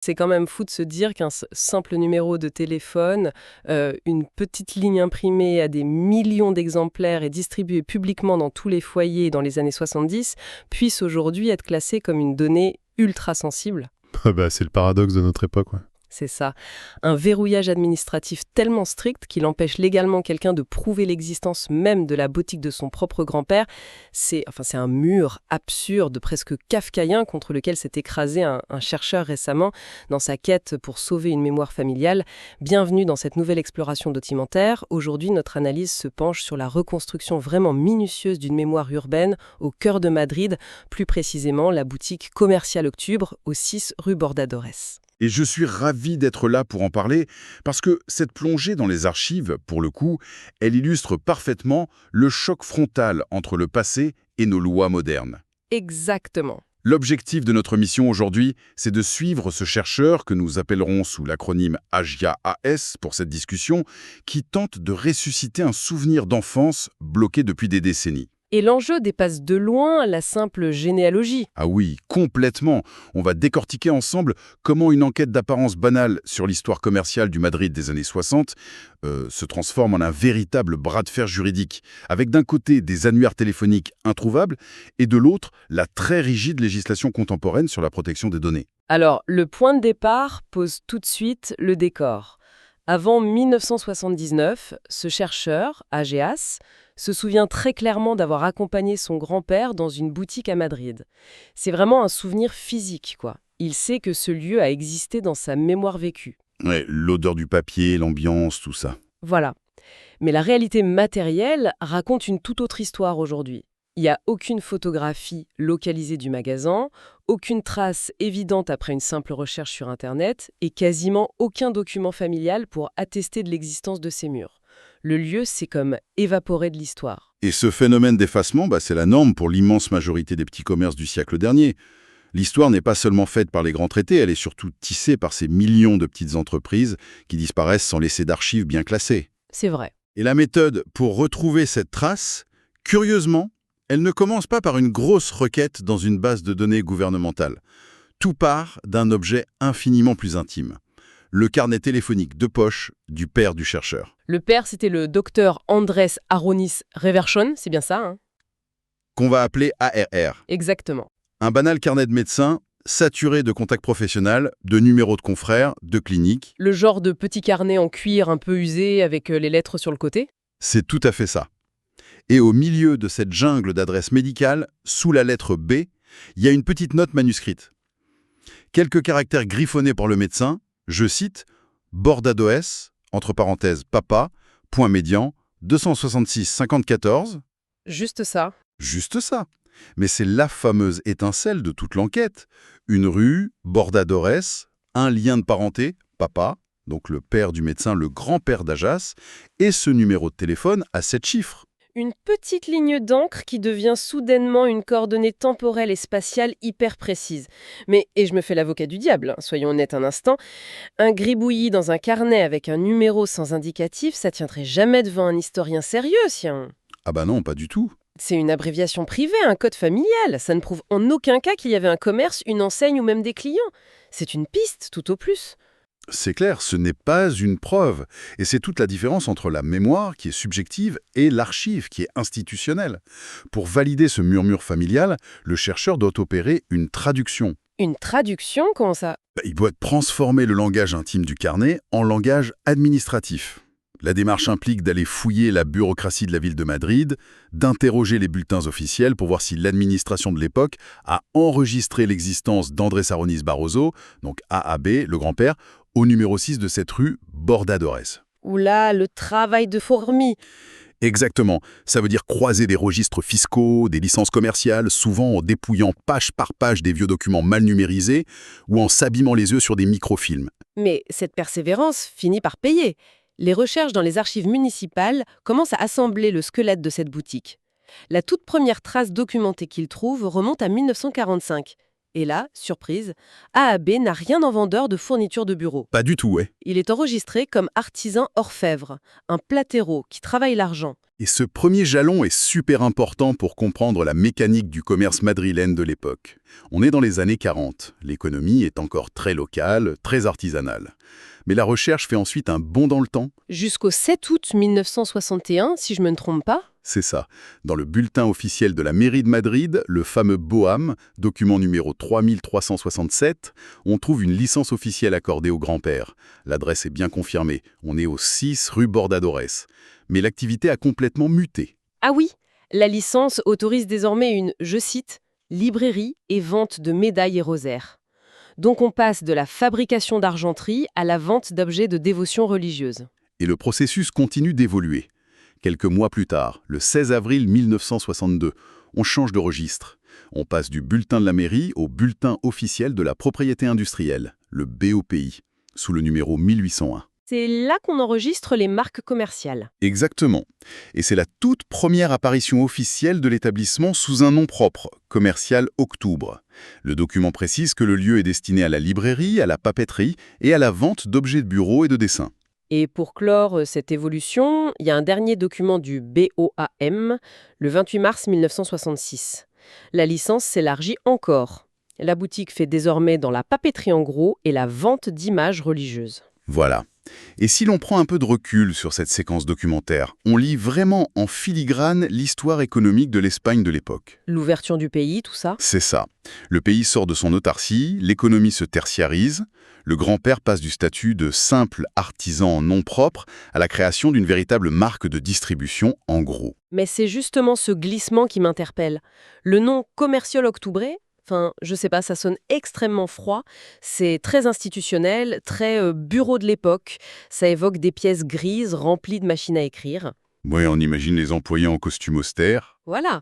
C'est quand même fou de se dire qu'un simple numéro de téléphone, une petite ligne imprimée à des millions d'exemplaires et distribuée publiquement dans tous les foyers dans les années 70, puisse aujourd'hui être classé comme une donnée ultra sensible. C'est le paradoxe de notre époque, ouais. C'est ça. Un verrouillage administratif tellement strict qu'il empêche légalement quelqu'un de prouver l'existence même de la boutique de son propre grand-père. C'est un mur absurde, presque kafkaïen, contre lequel s'est écrasé un chercheur récemment dans sa quête pour sauver une mémoire familiale. Bienvenue dans cette nouvelle exploration documentaire. Aujourd'hui, notre analyse se penche sur la reconstruction vraiment minutieuse d'une mémoire urbaine au cœur de Madrid, plus précisément la boutique Commercial Octubre, au 6 rue Bordadores. Et je suis ravi d'être là pour en parler, parce que cette plongée dans les archives, pour le coup, elle illustre parfaitement le choc frontal entre le passé et nos lois modernes. Exactement. L'objectif de notre mission aujourd'hui, c'est de suivre ce chercheur que nous appellerons sous l'acronyme AGIA-AS pour cette discussion, qui tente de ressusciter un souvenir d'enfance bloqué depuis des décennies. Et l'enjeu dépasse de loin la simple généalogie. Ah oui, complètement. On va décortiquer ensemble comment une enquête d'apparence banale sur l'histoire commerciale du Madrid des années 60 se transforme en un véritable bras de fer juridique, avec d'un côté des annuaires téléphoniques introuvables et de l'autre la très rigide législation contemporaine sur la protection des données. Alors, le point de départ pose tout de suite le décor. Avant 1979, ce chercheur, AGEAS, se souvient très clairement d'avoir accompagné son grand-père dans une boutique à Madrid. C'est vraiment un souvenir physique, quoi. Il sait que ce lieu a existé dans sa mémoire vécue. Ouais, l'odeur du papier, l'ambiance, tout ça. Voilà. Mais la réalité matérielle raconte une toute autre histoire aujourd'hui. Il n'y a aucune photographie localisée du magasin, aucune trace évidente après une simple recherche sur Internet et quasiment aucun document familial pour attester de l'existence de ces murs. Le lieu s'est comme évaporé de l'histoire. Et ce phénomène d'effacement, c'est la norme pour l'immense majorité des petits commerces du siècle dernier. L'histoire n'est pas seulement faite par les grands traités, elle est surtout tissée par ces millions de petites entreprises qui disparaissent sans laisser d'archives bien classées. C'est vrai. Et la méthode pour retrouver cette trace, curieusement, elle ne commence pas par une grosse requête dans une base de données gouvernementale. Tout part d'un objet infiniment plus intime. Le carnet téléphonique de poche du père du chercheur. Le père, c'était le docteur Andrés Aronis Reverchon, c'est bien ça, hein? Qu'on va appeler ARR. Exactement. Un banal carnet de médecin saturé de contacts professionnels, de numéros de confrères, de cliniques. Le genre de petit carnet en cuir un peu usé avec les lettres sur le côté? C'est tout à fait ça. Et au milieu de cette jungle d'adresses médicales, sous la lettre B, il y a une petite note manuscrite. Quelques caractères griffonnés par le médecin, je cite, « Bordadores, entre parenthèses, papa, point médian, 266 54. » Juste ça. Juste ça. Mais c'est la fameuse étincelle de toute l'enquête. Une rue, Bordadores, un lien de parenté, papa, donc le père du médecin, le grand-père d'Ajas, et ce numéro de téléphone à 7 chiffres. Une petite ligne d'encre qui devient soudainement une coordonnée temporelle et spatiale hyper précise. Mais, et je me fais l'avocat du diable, soyons honnêtes un instant, un gribouillis dans un carnet avec un numéro sans indicatif, ça tiendrait jamais devant un historien sérieux, sien. Ah non, pas du tout. C'est une abréviation privée, un code familial. Ça ne prouve en aucun cas qu'il y avait un commerce, une enseigne ou même des clients. C'est une piste, tout au plus. C'est clair, ce n'est pas une preuve. Et c'est toute la différence entre la mémoire, qui est subjective, et l'archive, qui est institutionnelle. Pour valider ce murmure familial, le chercheur doit opérer une traduction. Une traduction, comment ça? Il doit transformer le langage intime du carnet en langage administratif. La démarche implique d'aller fouiller la bureaucratie de la ville de Madrid, d'interroger les bulletins officiels pour voir si l'administration de l'époque a enregistré l'existence d'Andrés Aronis Barroso, donc AAB, le grand-père, au numéro 6 de cette rue, Bordadores. Oula, le travail de fourmi. Exactement. Ça veut dire croiser des registres fiscaux, des licences commerciales, souvent en dépouillant page par page des vieux documents mal numérisés ou en s'abîmant les yeux sur des microfilms. Mais cette persévérance finit par payer. Les recherches dans les archives municipales commencent à assembler le squelette de cette boutique. La toute première trace documentée qu'ils trouvent remonte à 1945. Et là, surprise, AAB n'a rien en vendeur de fournitures de bureau. Pas du tout, ouais. Il est enregistré comme artisan orfèvre, un platéro qui travaille l'argent. Et ce premier jalon est super important pour comprendre la mécanique du commerce madrilène de l'époque. On est dans les années 40. L'économie est encore très locale, très artisanale. Mais la recherche fait ensuite un bond dans le temps. Jusqu'au 7 août 1961, si je me ne trompe pas. C'est ça. Dans le bulletin officiel de la mairie de Madrid, le fameux BOAM, document numéro 3367, on trouve une licence officielle accordée au grand-père. L'adresse est bien confirmée. On est au 6 rue Bordadores. Mais l'activité a complètement muté. Ah oui, la licence autorise désormais une, je cite, « librairie et vente de médailles et rosaires ». Donc on passe de la fabrication d'argenterie à la vente d'objets de dévotion religieuse. Et le processus continue d'évoluer. Quelques mois plus tard, le 16 avril 1962, on change de registre. On passe du bulletin de la mairie au bulletin officiel de la propriété industrielle, le BOPI, sous le numéro 1801. C'est là qu'on enregistre les marques commerciales. Exactement. Et c'est la toute première apparition officielle de l'établissement sous un nom propre, Commercial Octubre. Le document précise que le lieu est destiné à la librairie, à la papeterie et à la vente d'objets de bureau et de dessin. Et pour clore cette évolution, il y a un dernier document du BOAM, le 28 mars 1966. La licence s'élargit encore. La boutique fait désormais dans la papeterie en gros et la vente d'images religieuses. Voilà. Et si l'on prend un peu de recul sur cette séquence documentaire, on lit vraiment en filigrane l'histoire économique de l'Espagne de l'époque. L'ouverture du pays, tout ça. C'est ça. Le pays sort de son autarcie, l'économie se tertiarise, le grand-père passe du statut de simple artisan en nom propre à la création d'une véritable marque de distribution en gros. Mais c'est justement ce glissement qui m'interpelle. Le nom Comercial Octubre, enfin, je sais pas, ça sonne extrêmement froid, c'est très institutionnel, très bureau de l'époque, ça évoque des pièces grises remplies de machines à écrire. Ouais, on imagine les employés en costume austère. Voilà.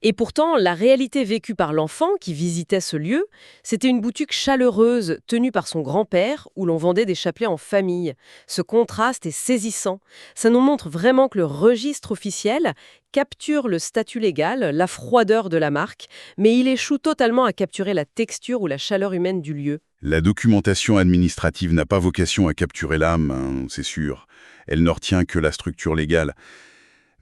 Et pourtant, la réalité vécue par l'enfant qui visitait ce lieu, c'était une boutique chaleureuse tenue par son grand-père où l'on vendait des chapelets en famille. Ce contraste est saisissant. Ça nous montre vraiment que le registre officiel capture le statut légal, la froideur de la marque, mais il échoue totalement à capturer la texture ou la chaleur humaine du lieu. La documentation administrative n'a pas vocation à capturer l'âme, hein, c'est sûr. Elle ne retient que la structure légale.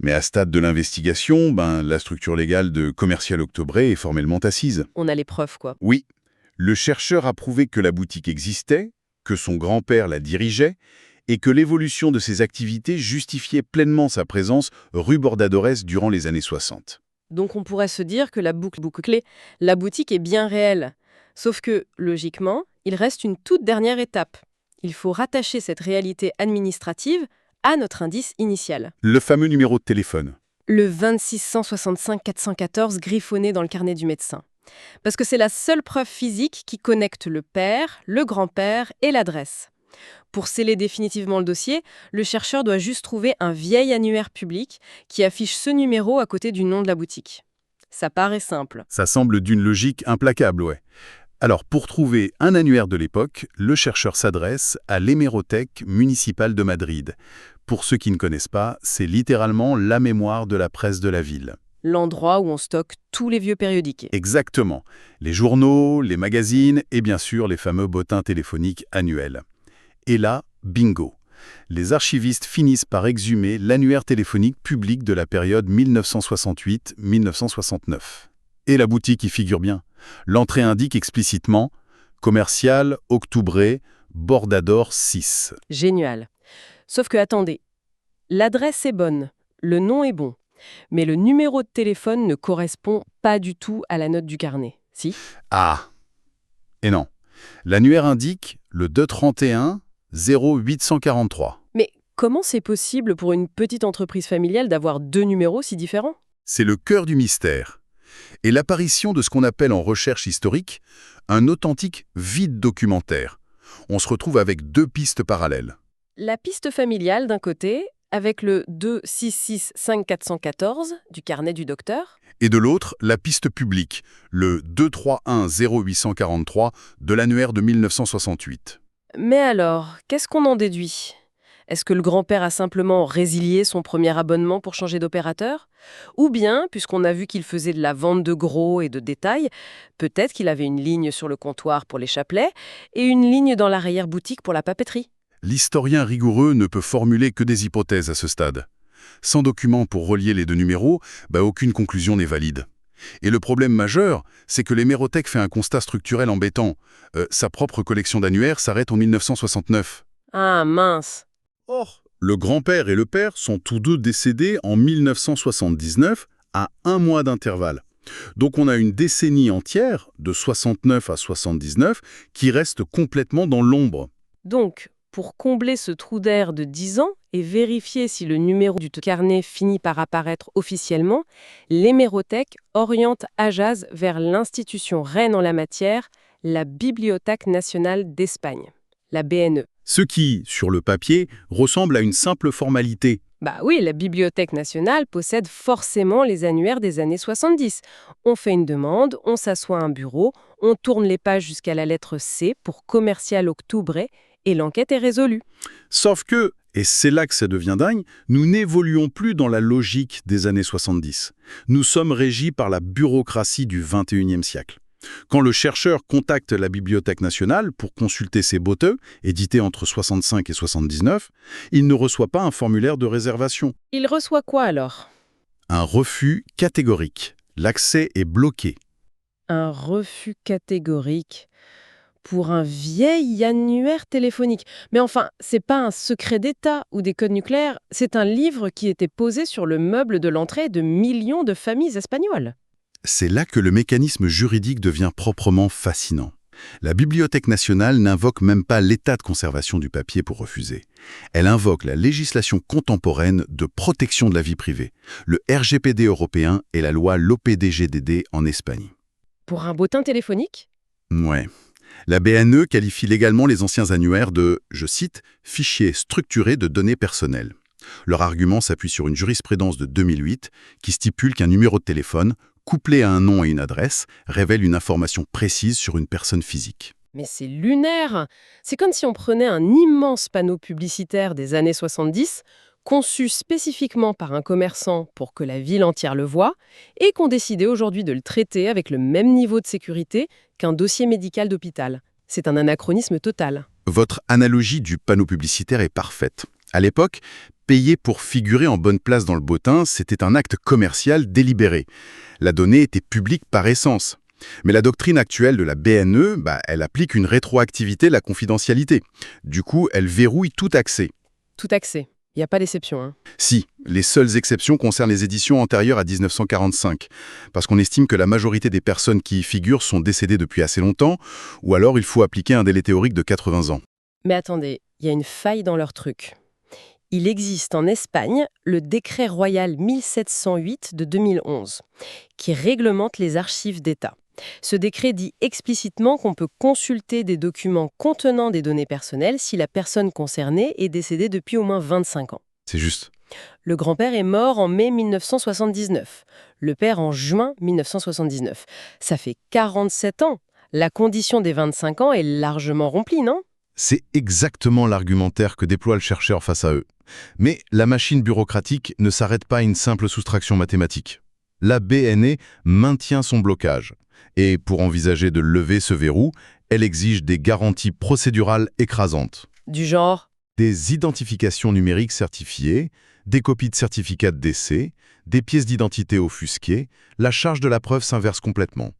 Mais à stade de l'investigation, la structure légale de Commercial Octubre est formellement assise. On a les preuves, quoi. Oui, le chercheur a prouvé que la boutique existait, que son grand-père la dirigeait, et que l'évolution de ses activités justifiait pleinement sa présence rue Bordadores durant les années 60. Donc on pourrait se dire que la boucle, la boutique est bien réelle. Sauf que, logiquement, il reste une toute dernière étape. Il faut rattacher cette réalité administrative à notre indice initial. Le fameux numéro de téléphone. Le 26 165 414 griffonné dans le carnet du médecin. Parce que c'est la seule preuve physique qui connecte le père, le grand-père et l'adresse. Pour sceller définitivement le dossier, le chercheur doit juste trouver un vieil annuaire public qui affiche ce numéro à côté du nom de la boutique. Ça paraît simple. Ça semble d'une logique implacable, ouais. Alors, pour trouver un annuaire de l'époque, le chercheur s'adresse à l'hémérothèque municipale de Madrid. Pour ceux qui ne connaissent pas, c'est littéralement la mémoire de la presse de la ville. L'endroit où on stocke tous les vieux périodiques. Exactement. Les journaux, les magazines et bien sûr les fameux bottins téléphoniques annuels. Et là, bingo. Les archivistes finissent par exhumer l'annuaire téléphonique public de la période 1968-1969. Et la boutique y figure bien. L'entrée indique explicitement « Commercial Octubre Bordador 6 ». Génial. Sauf que, attendez, l'adresse est bonne, le nom est bon, mais le numéro de téléphone ne correspond pas du tout à la note du carnet. Si ? Ah. Et non. L'annuaire indique le 231 0843. Mais comment c'est possible pour une petite entreprise familiale d'avoir deux numéros si différents ? C'est le cœur du mystère. Et l'apparition de ce qu'on appelle en recherche historique un authentique vide documentaire. On se retrouve avec deux pistes parallèles. La piste familiale d'un côté, avec le 2665414 du carnet du docteur. Et de l'autre, la piste publique, le 231 0843 de l'annuaire de 1968. Mais alors, qu'est-ce qu'on en déduit ? Est-ce que le grand-père a simplement résilié son premier abonnement pour changer d'opérateur? Ou bien, puisqu'on a vu qu'il faisait de la vente de gros et de détail, peut-être qu'il avait une ligne sur le comptoir pour les chapelets et une ligne dans l'arrière-boutique pour la papeterie? L'historien rigoureux ne peut formuler que des hypothèses à ce stade. Sans document pour relier les deux numéros, aucune conclusion n'est valide. Et le problème majeur, c'est que l'hémérothèque fait un constat structurel embêtant. Sa propre collection d'annuaires s'arrête en 1969. Ah mince! Or, le grand-père et le père sont tous deux décédés en 1979 à 1 mois d'intervalle. Donc on a une décennie entière, de 69 à 79, qui reste complètement dans l'ombre. Donc, pour combler ce trou d'air de 10 ans et vérifier si le numéro du carnet finit par apparaître officiellement, l'hémérothèque oriente Ajaz vers l'institution reine en la matière, la Bibliothèque nationale d'Espagne, la BNE. Ce qui, sur le papier, ressemble à une simple formalité. Bah oui, la Bibliothèque nationale possède forcément les annuaires des années 70. On fait une demande, on s'assoit à un bureau, on tourne les pages jusqu'à la lettre C pour Commercial Octubre et l'enquête est résolue. Sauf que, et c'est là que ça devient dingue, nous n'évoluons plus dans la logique des années 70. Nous sommes régis par la bureaucratie du XXIe siècle. Quand le chercheur contacte la Bibliothèque nationale pour consulter ses boteux, édités entre 65 et 79, il ne reçoit pas un formulaire de réservation. Il reçoit quoi alors? Un refus catégorique. L'accès est bloqué. Un refus catégorique pour un vieil annuaire téléphonique. Mais enfin, c'est pas un secret d'État ou des codes nucléaires, c'est un livre qui était posé sur le meuble de l'entrée de millions de familles espagnoles. C'est là que le mécanisme juridique devient proprement fascinant. La Bibliothèque nationale n'invoque même pas l'état de conservation du papier pour refuser. Elle invoque la législation contemporaine de protection de la vie privée, le RGPD européen et la loi LOPD-GDD en Espagne. Pour un bottin téléphonique? Ouais. La BNE qualifie légalement les anciens annuaires de, je cite, « fichiers structurés de données personnelles ». Leur argument s'appuie sur une jurisprudence de 2008 qui stipule qu'un numéro de téléphone, couplé à un nom et une adresse, révèle une information précise sur une personne physique. Mais c'est lunaire! C'est comme si on prenait un immense panneau publicitaire des années 70, conçu spécifiquement par un commerçant pour que la ville entière le voie, et qu'on décidait aujourd'hui de le traiter avec le même niveau de sécurité qu'un dossier médical d'hôpital. C'est un anachronisme total. Votre analogie du panneau publicitaire est parfaite. À l'époque, payer pour figurer en bonne place dans le bottin, c'était un acte commercial délibéré. La donnée était publique par essence. Mais la doctrine actuelle de la BNE, elle applique une rétroactivité à la confidentialité. Du coup, elle verrouille tout accès. Tout accès. Il n'y a pas d'exception, hein. Si, les seules exceptions concernent les éditions antérieures à 1945, parce qu'on estime que la majorité des personnes qui y figurent sont décédées depuis assez longtemps, ou alors il faut appliquer un délai théorique de 80 ans. Mais attendez, il y a une faille dans leur truc. Il existe en Espagne le décret royal 1708 de 2011, qui réglemente les archives d'État. Ce décret dit explicitement qu'on peut consulter des documents contenant des données personnelles si la personne concernée est décédée depuis au moins 25 ans. C'est juste. Le grand-père est mort en mai 1979, le père en juin 1979. Ça fait 47 ans. La condition des 25 ans est largement remplie, non ? C'est exactement l'argumentaire que déploie le chercheur face à eux. Mais la machine bureaucratique ne s'arrête pas à une simple soustraction mathématique. La BNE maintient son blocage. Et pour envisager de lever ce verrou, elle exige des garanties procédurales écrasantes. Du genre ? Des identifications numériques certifiées, des copies de certificats de décès, des pièces d'identité offusquées, la charge de la preuve s'inverse complètement.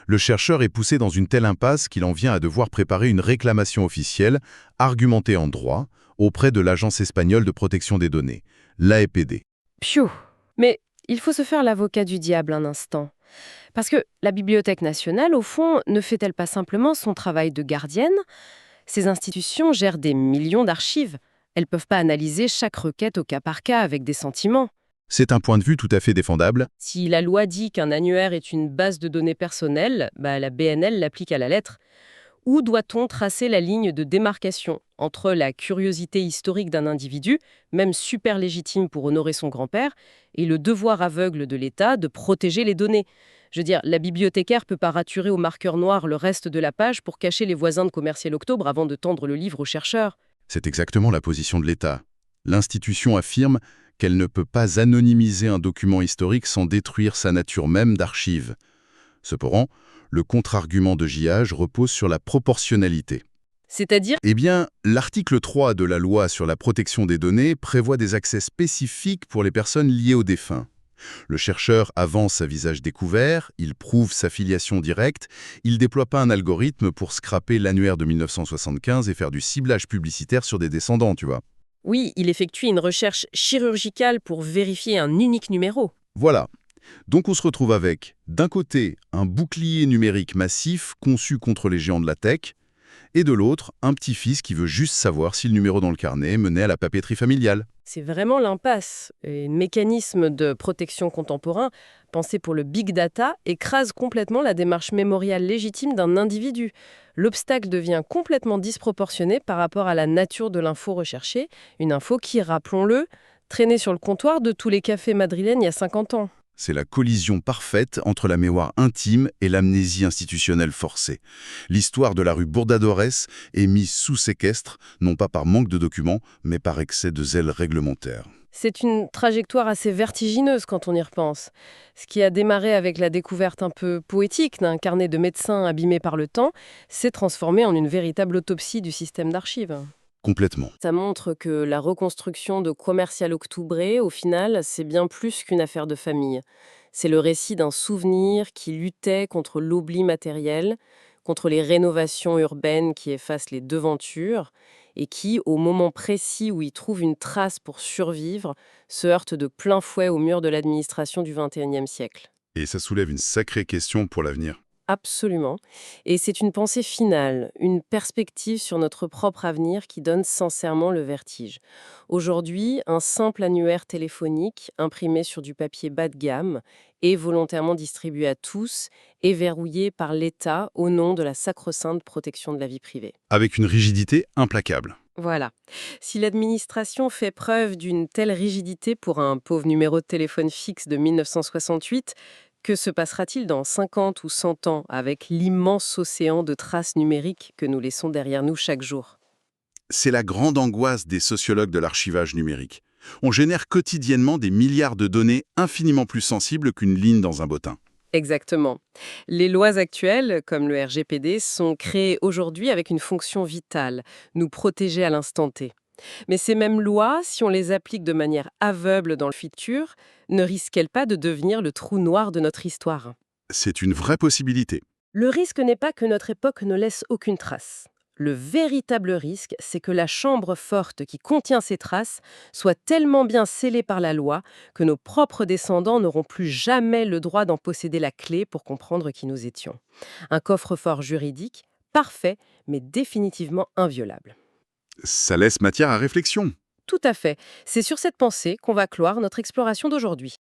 Le chercheur est poussé dans une telle impasse qu'il en vient à devoir préparer une réclamation officielle, argumentée en droit, auprès de l'Agence espagnole de protection des données, l'AEPD. Pfiou ! Mais il faut se faire l'avocat du diable un instant. Parce que la Bibliothèque nationale, au fond, ne fait-elle pas simplement son travail de gardienne ? Ces institutions gèrent des millions d'archives. Elles ne peuvent pas analyser chaque requête au cas par cas avec des sentiments. C'est un point de vue tout à fait défendable. Si la loi dit qu'un annuaire est une base de données personnelles, la BNL l'applique à la lettre. Où doit-on tracer la ligne de démarcation entre la curiosité historique d'un individu, même super légitime pour honorer son grand-père, et le devoir aveugle de l'État de protéger les données ? Je veux dire, la bibliothécaire peut pas raturer au marqueur noir le reste de la page pour cacher les voisins de Commercial Octubre avant de tendre le livre au chercheur. C'est exactement la position de l'État. L'institution affirme qu'elle ne peut pas anonymiser un document historique sans détruire sa nature même d'archive. Cependant, le contre-argument de Giage repose sur la proportionnalité. C'est-à-dire, Eh bien, l'article 3 de la loi sur la protection des données prévoit des accès spécifiques pour les personnes liées aux défunts. Le chercheur avance à visage découvert, il prouve sa filiation directe, il déploie pas un algorithme pour scraper l'annuaire de 1975 et faire du ciblage publicitaire sur des descendants, tu vois. oui, il effectue une recherche chirurgicale pour vérifier un unique numéro. Voilà. Donc on se retrouve avec, d'un côté, un bouclier numérique massif conçu contre les géants de la tech, et de l'autre, un petit-fils qui veut juste savoir si le numéro dans le carnet menait à la papeterie familiale. C'est vraiment l'impasse. Et un mécanisme de protection contemporain, pensé pour le big data, écrase complètement la démarche mémoriale légitime d'un individu. L'obstacle devient complètement disproportionné par rapport à la nature de l'info recherchée, une info qui, rappelons-le, traînait sur le comptoir de tous les cafés madrilènes il y a 50 ans. C'est la collision parfaite entre la mémoire intime et l'amnésie institutionnelle forcée. L'histoire de la rue Bordadores est mise sous séquestre, non pas par manque de documents, mais par excès de zèle réglementaire. C'est une trajectoire assez vertigineuse quand on y repense. Ce qui a démarré avec la découverte un peu poétique d'un carnet de médecins abîmé par le temps s'est transformé en une véritable autopsie du système d'archives. Complètement. Ça montre que la reconstruction de Commercial Octubre, au final, c'est bien plus qu'une affaire de famille. C'est le récit d'un souvenir qui luttait contre l'oubli matériel, contre les rénovations urbaines qui effacent les devantures, et qui, au moment précis où il trouve une trace pour survivre, se heurte de plein fouet au mur de l'administration du XXIe siècle. Et ça soulève une sacrée question pour l'avenir. Absolument. Et c'est une pensée finale, une perspective sur notre propre avenir qui donne sincèrement le vertige. Aujourd'hui, un simple annuaire téléphonique imprimé sur du papier bas de gamme et volontairement distribué à tous et verrouillé par l'État au nom de la sacro-sainte protection de la vie privée. Avec une rigidité implacable. Voilà. Si l'administration fait preuve d'une telle rigidité pour un pauvre numéro de téléphone fixe de 1968, que se passera-t-il dans 50 ou 100 ans avec l'immense océan de traces numériques que nous laissons derrière nous chaque jour? C'est la grande angoisse des sociologues de l'archivage numérique. On génère quotidiennement des milliards de données infiniment plus sensibles qu'une ligne dans un bottin. Exactement. Les lois actuelles, comme le RGPD, sont créées aujourd'hui avec une fonction vitale, nous protéger à l'instant T. Mais ces mêmes lois, si on les applique de manière aveugle dans le futur, ne risquent-elles pas de devenir le trou noir de notre histoire? C'est une vraie possibilité. Le risque n'est pas que notre époque ne laisse aucune trace. Le véritable risque, c'est que la chambre forte qui contient ces traces soit tellement bien scellée par la loi que nos propres descendants n'auront plus jamais le droit d'en posséder la clé pour comprendre qui nous étions. Un coffre-fort juridique, parfait, mais définitivement inviolable. Ça laisse matière à réflexion. Tout à fait. C'est sur cette pensée qu'on va clore notre exploration d'aujourd'hui.